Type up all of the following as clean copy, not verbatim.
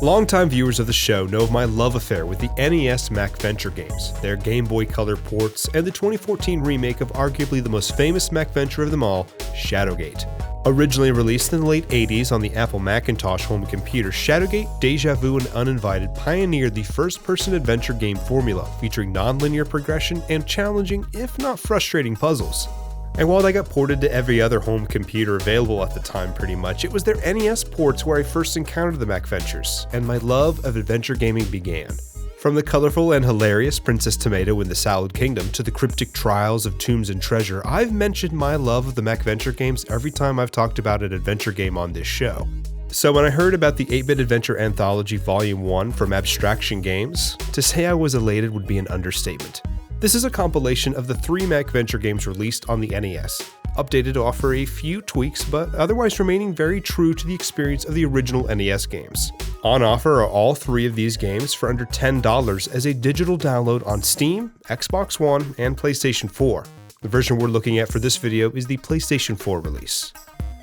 Longtime viewers of the show know of my love affair with the NES MacVenture games, their Game Boy Color ports, and the 2014 remake of arguably the most famous MacVenture of them all, Shadowgate. Originally released in the late 80s on the Apple Macintosh home computer, Shadowgate, Deja Vu, and Uninvited pioneered the first-person adventure game formula, featuring non-linear progression and challenging, if not frustrating, puzzles. And while they got ported to every other home computer available at the time pretty much, it was their NES ports where I first encountered the MacVentures, and my love of adventure gaming began. From the colorful and hilarious Princess Tomato in the Salad Kingdom to the cryptic trials of Tombs and Treasure, I've mentioned my love of the MacVenture games every time I've talked about an adventure game on this show. So when I heard about the 8-bit Adventure Anthology Volume 1 from Abstraction Games, to say I was elated would be an understatement. This is a compilation of the 3 MacVenture games released on the NES, updated to offer a few tweaks but otherwise remaining very true to the experience of the original NES games. On offer are all 3 of these games for under $10 as a digital download on Steam, Xbox One, and PlayStation 4. The version we're looking at for this video is the PlayStation 4 release.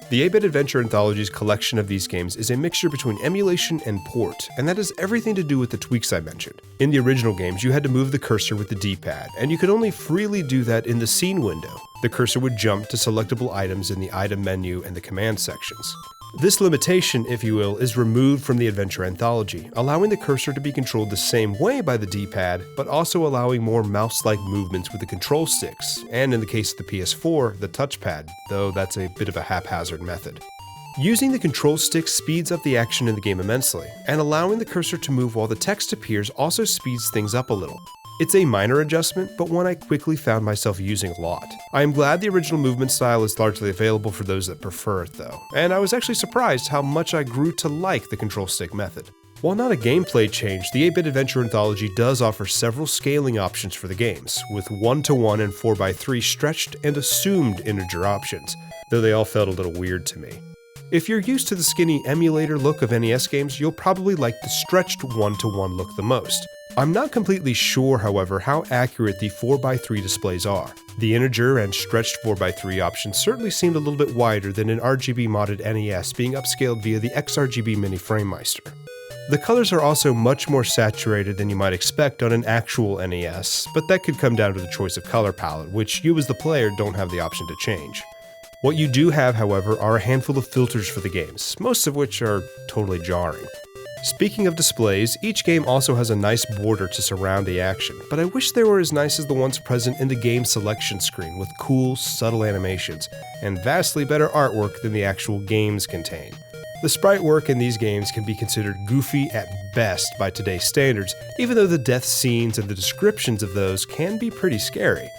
The 8-bit Adventure Anthology's collection of these games is a mixture between emulation and port, and that has everything to do with the tweaks I mentioned. In the original games, you had to move the cursor with the D-pad, and you could only freely do that in the scene window. The cursor would jump to selectable items in the item menu and the command sections. This limitation, if you will, is removed from the Adventure Anthology, allowing the cursor to be controlled the same way by the D-pad, but also allowing more mouse-like movements with the control sticks, and in the case of the PS4, the touchpad, though that's a bit of a haphazard method. Using the control stick speeds up the action in the game immensely, and allowing the cursor to move while the text appears also speeds things up a little. It's a minor adjustment, but one I quickly found myself using a lot. I am glad the original movement style is largely available for those that prefer it though, and I was actually surprised how much I grew to like the control stick method. While not a gameplay change, the 8-bit Adventure Anthology does offer several scaling options for the games, with 1:1 and 4:3 stretched and assumed integer options, though they all felt a little weird to me. If you're used to the skinny emulator look of NES games, you'll probably like the stretched 1:1 look the most. I'm not completely sure, however, how accurate the 4:3 displays are. The integer and stretched 4:3 options certainly seemed a little bit wider than an RGB modded NES being upscaled via the XRGB Mini FrameMeister. The colors are also much more saturated than you might expect on an actual NES, but that could come down to the choice of color palette, which you as the player don't have the option to change. What you do have, however, are a handful of filters for the games, most of which are totally jarring. Speaking of displays, each game also has a nice border to surround the action, but I wish they were as nice as the ones present in the game selection screen with cool, subtle animations, and vastly better artwork than the actual games contain. The sprite work in these games can be considered goofy at best by today's standards, even though the death scenes and the descriptions of those can be pretty scary.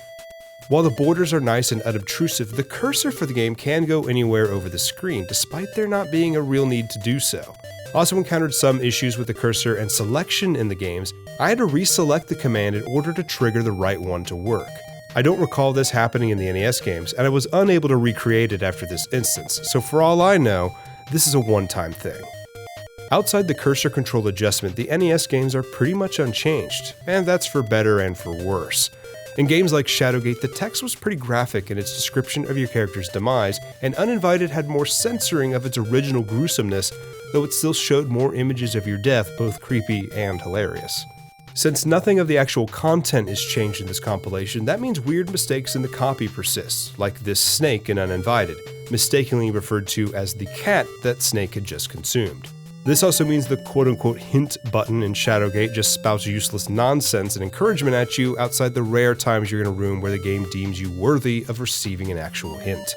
While the borders are nice and unobtrusive, the cursor for the game can go anywhere over the screen, despite there not being a real need to do so. Also encountered some issues with the cursor and selection in the games. I had to reselect the command in order to trigger the right one to work. I don't recall this happening in the NES games, and I was unable to recreate it after this instance, so for all I know, this is a one-time thing. Outside the cursor control adjustment, the NES games are pretty much unchanged, and that's for better and for worse. In games like Shadowgate, the text was pretty graphic in its description of your character's demise, and Uninvited had more censoring of its original gruesomeness, though it still showed more images of your death, both creepy and hilarious. Since nothing of the actual content is changed in this compilation, that means weird mistakes in the copy persist, like this snake in Uninvited, mistakenly referred to as the cat that Snake had just consumed. This also means the quote-unquote hint button in Shadowgate just spouts useless nonsense and encouragement at you outside the rare times you're in a room where the game deems you worthy of receiving an actual hint.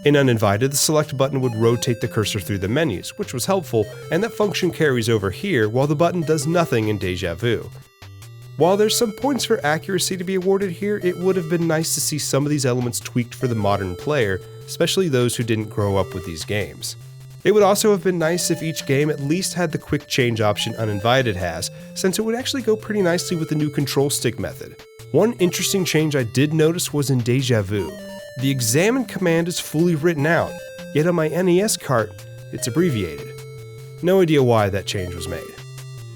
In Uninvited, the select button would rotate the cursor through the menus, which was helpful, and that function carries over here while the button does nothing in Deja Vu. While there's some points for accuracy to be awarded here, it would have been nice to see some of these elements tweaked for the modern player, especially those who didn't grow up with these games. It would also have been nice if each game at least had the quick change option Uninvited has, since it would actually go pretty nicely with the new control stick method. One interesting change I did notice was in Deja Vu. The examine command is fully written out, yet on my NES cart, it's abbreviated. No idea why that change was made.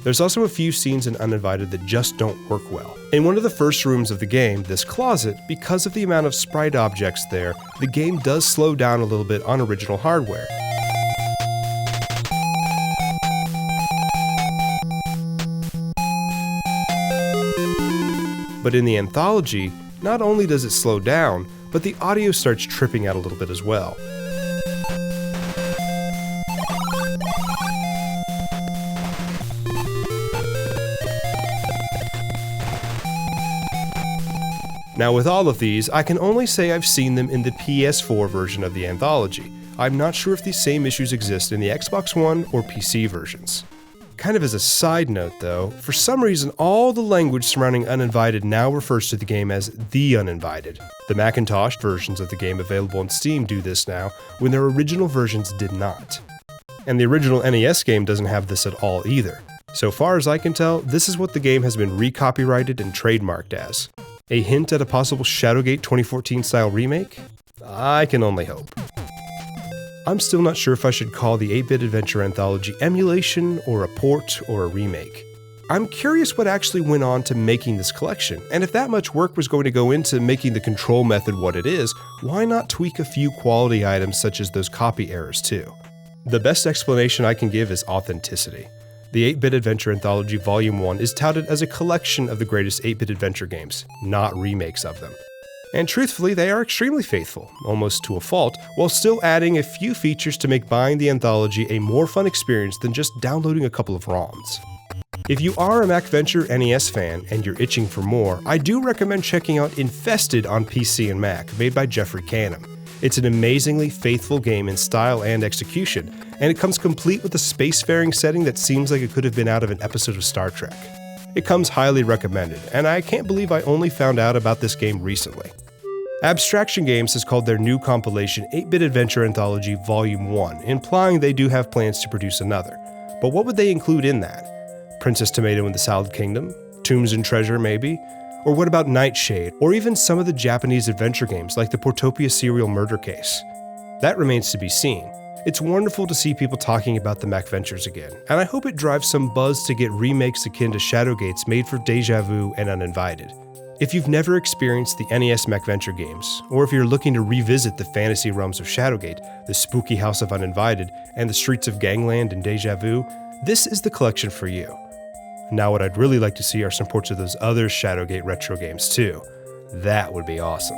There's also a few scenes in Uninvited that just don't work well. In one of the first rooms of the game, this closet, because of the amount of sprite objects there, the game does slow down a little bit on original hardware. But in the anthology, not only does it slow down, but the audio starts tripping out a little bit as well. Now with all of these, I can only say I've seen them in the PS4 version of the anthology. I'm not sure if these same issues exist in the Xbox One or PC versions. Kind of as a side note though, for some reason all the language surrounding Uninvited now refers to the game as The Uninvited. The Macintosh versions of the game available on Steam do this now, when their original versions did not. And the original NES game doesn't have this at all either. So far as I can tell, this is what the game has been recopyrighted and trademarked as. A hint at a possible Shadowgate 2014 style remake? I can only hope. I'm still not sure if I should call the 8-Bit Adventure Anthology emulation, or a port, or a remake. I'm curious what actually went on to making this collection, and if that much work was going to go into making the control method what it is, why not tweak a few quality items such as those copy errors too? The best explanation I can give is authenticity. The 8-Bit Adventure Anthology Volume 1 is touted as a collection of the greatest 8-bit adventure games, not remakes of them. And truthfully, they are extremely faithful, almost to a fault, while still adding a few features to make buying the anthology a more fun experience than just downloading a couple of ROMs. If you are a MacVenture NES fan and you're itching for more, I do recommend checking out Infested on PC and Mac, made by Jeffrey Canham. It's an amazingly faithful game in style and execution, and it comes complete with a spacefaring setting that seems like it could have been out of an episode of Star Trek. It comes highly recommended, and I can't believe I only found out about this game recently. Abstraction Games has called their new compilation 8-Bit Adventure Anthology Volume 1, implying they do have plans to produce another. But what would they include in that? Princess Tomato and the Salad Kingdom? Tombs and Treasure, maybe? Or what about Nightshade, or even some of the Japanese adventure games like the Portopia Serial Murder Case? That remains to be seen. It's wonderful to see people talking about the MacVentures again, and I hope it drives some buzz to get remakes akin to Shadowgates made for Deja Vu and Uninvited. If you've never experienced the NES MacVenture games, or if you're looking to revisit the fantasy realms of Shadowgate, the spooky house of Uninvited, and the streets of Gangland and Deja Vu, this is the collection for you. Now what I'd really like to see are some ports of those other Shadowgate retro games too. That would be awesome.